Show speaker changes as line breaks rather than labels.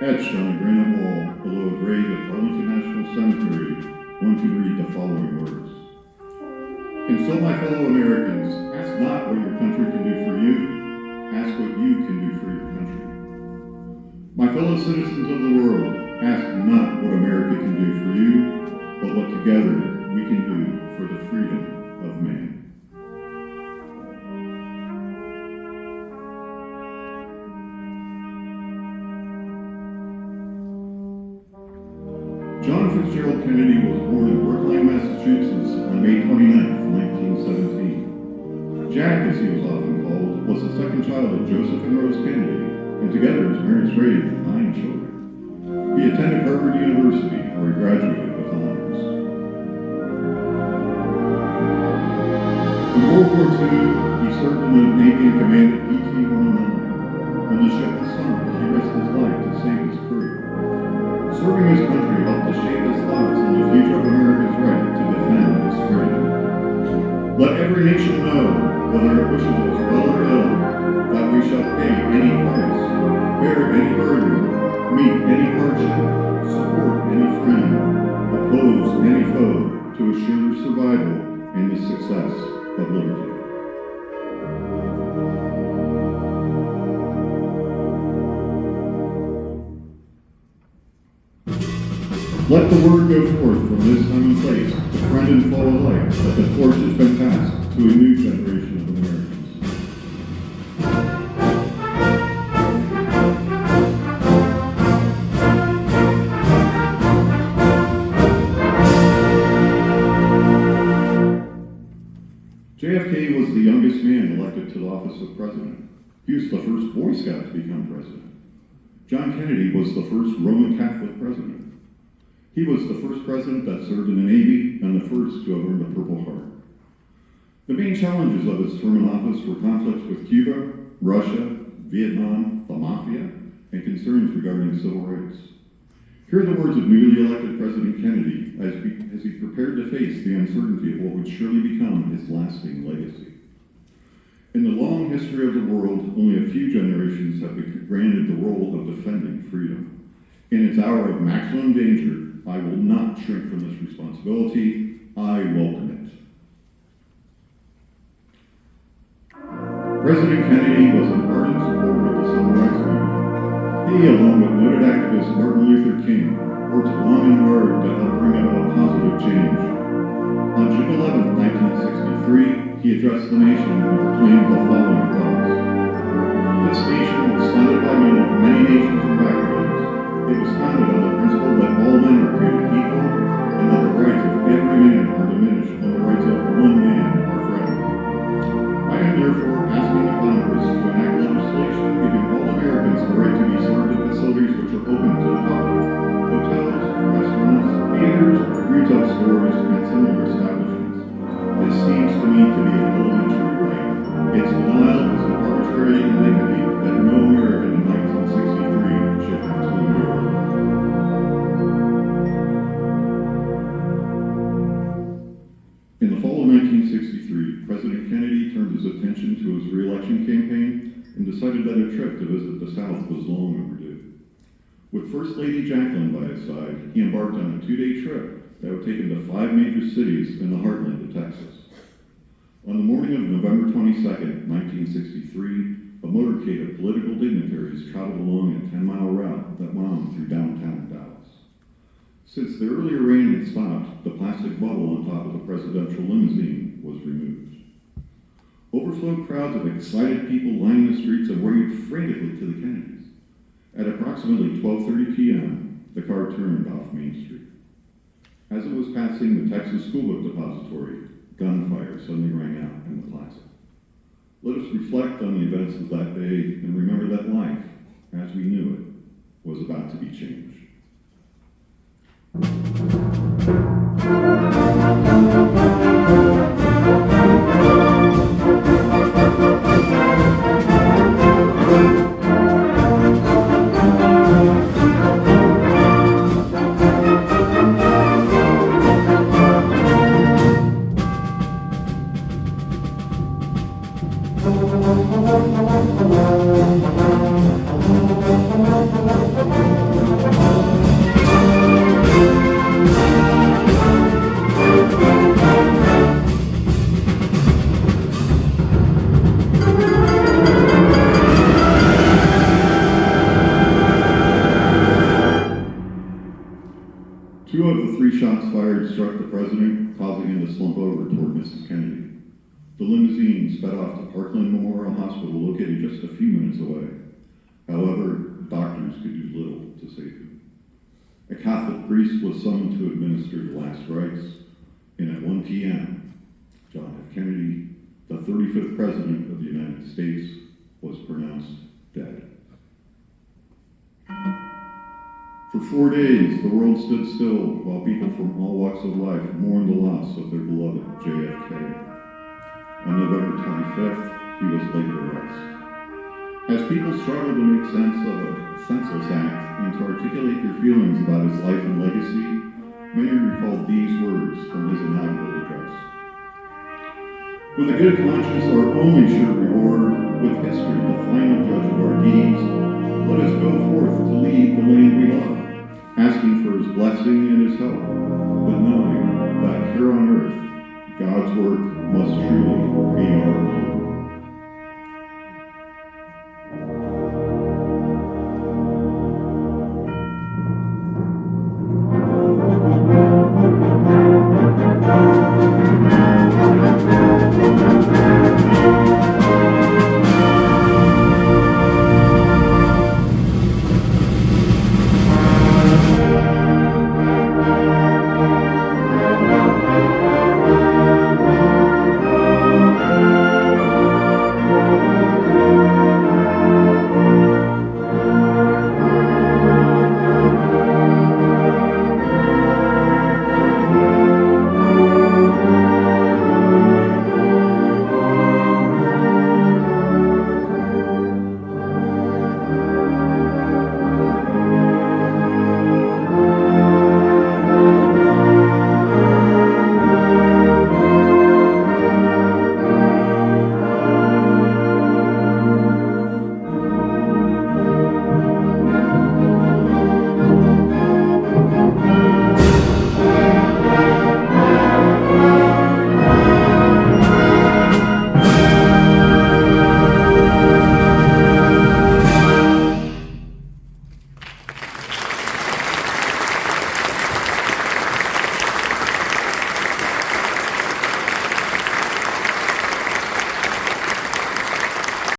Etched on a granite wall below a grave at Arlington National Cemetery, one can read the following words. And so, my fellow Americans, ask not what your country can do for you, ask what you can do for your country. My fellow citizens of the world, ask not what America can do for you, but what together we can do for the freedom of man. John Fitzgerald Kennedy was born in Brookline, Massachusetts on May 29, 1917. Jack, as he was often called, was the second child of Joseph and Rose Kennedy, and together his parents raised 9 children. He attended Harvard University, where he graduated with honors. In World War II, he served in the Navy in command at PT-109. When the ship was sunk, he risked his life to save his crew. Serving his country helped to shape his thoughts on the future of America's right to defend its freedom. Let every nation know, whether it wishes us well or ill, that we shall pay any price, bear any burden, meet any hardship, support any friend, oppose any foe, to assure their survival and the success of liberty. Let the word go forth from this time and place to friend and foe alike that the torch has been passed to a new generation of Americans. JFK was the youngest man elected to the office of president. He was the first Boy Scout to become president. John Kennedy was the first Roman Catholic president. He was the first president that served in the Navy and the first to have earned the Purple Heart. The main challenges of his term in office were conflicts with Cuba, Russia, Vietnam, the Mafia, and concerns regarding civil rights. Here are the words of newly elected President Kennedy as he prepared to face the uncertainty of what would surely become his lasting legacy. In the long history of the world, only a few generations have been granted the role of defending freedom. In its hour of maximum danger, I will not shrink from this responsibility. I welcome it. President Kennedy was an ardent supporter of the civil rights movement. He, along with noted activist Martin Luther King, worked long and hard to help bring about positive change. On June 11, 1963, he addressed the nation and proclaimed the following thoughts. This nation was founded by men of many nations and backgrounds. It was founded on the principle that all men are created equal, and that the rights of every man are diminished when the rights of one man are threatened. I am therefore asking the Congress to enact legislation giving all Americans the right to be served at facilities which are open to the public: hotels, restaurants, theaters, retail stores, and similar establishments. This seems to me to be an elementary right. Its denial is an arbitrary iniquity that no American in 1963 should have to endure. In the fall of 1963, President Kennedy turned his attention to his re-election campaign and decided that a trip to visit the South was long overdue. With First Lady Jacqueline by his side, he embarked on a 2-day trip that would take him to 5 major cities in the heartland of Texas. On the morning of November 22, 1963, a motorcade of political dignitaries traveled along a 10-mile route that wound through downtown Dallas. Since the earlier rain had stopped, the plastic bubble on top of the presidential limousine was removed. Overflowed crowds of excited people lined the streets and waved frantically to the Kennedys. At approximately 12:30 p.m., the car turned off Main Street. As it was passing the Texas School Book Depository, gunfire suddenly rang out in the plaza. Let us reflect on the events of that day and remember that life, as we knew it, was about to be changed. Mrs. Kennedy. The limousine sped off to Parkland Memorial Hospital, located just a few minutes away. However, doctors could do little to save him. A Catholic priest was summoned to administer the last rites, and at 1 p.m., John F. Kennedy, the 35th President of the United States, was pronounced dead. For 4 days, the world stood still while people from all walks of life mourned the loss of their beloved JFK. On November 25th, he was laid to rest. As people struggled to make sense of a senseless act and to articulate their feelings about his life and legacy, many recalled these words from his inaugural address. With a good conscience, our only sure reward, with history the final judge of our deeds, let us go forth to lead the land we love, asking for his blessing and his help, but knowing that here on earth, God's work must truly be our own.